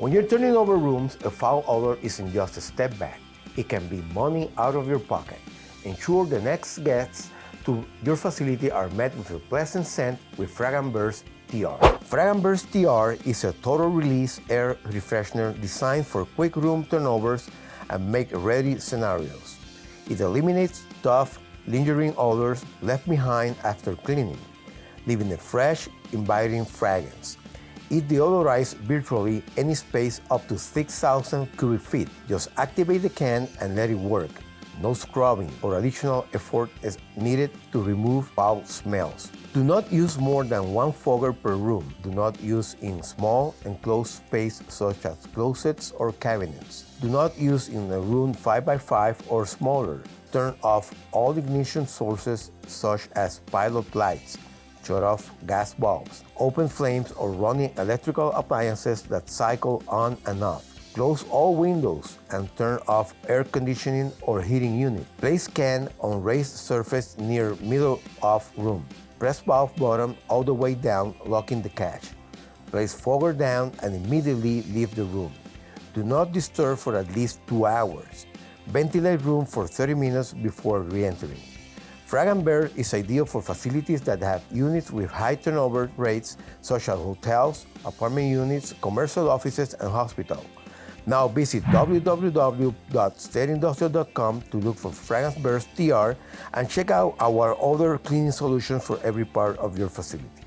When you're turning over rooms, a foul odor isn't just a step back. It can be money out of your pocket. Ensure the next guests to your facility are met with a pleasant scent with Fragrance Burst TR. Fragrance Burst TR is a total release air refreshener designed for quick room turnovers and make-ready scenarios. It eliminates tough, lingering odors left behind after cleaning, leaving a fresh, inviting fragrance. It deodorizes virtually any space up to 6,000 cubic feet. Just activate the can and let it work. No scrubbing or additional effort is needed to remove foul smells. Do not use more than one fogger per room. Do not use in small enclosed space such as closets or cabinets. Do not use in a room 5x5 or smaller. Turn off all ignition sources such as pilot lights. Shut off gas bulbs, open flames, or running electrical appliances that cycle on and off. Close all windows and turn off air conditioning or heating unit. Place can on raised surface near middle of room. Press valve button all the way down, locking the catch. Place fogger down and immediately leave the room. Do not disturb for at least 2 hours. Ventilate room for 30 minutes before re-entering. Fragrance Burst is ideal for facilities that have units with high turnover rates, such as hotels, apartment units, commercial offices, and hospitals. Now visit www.stedindustrial.com to look for Fragrance Burst TR and check out our other cleaning solutions for every part of your facility.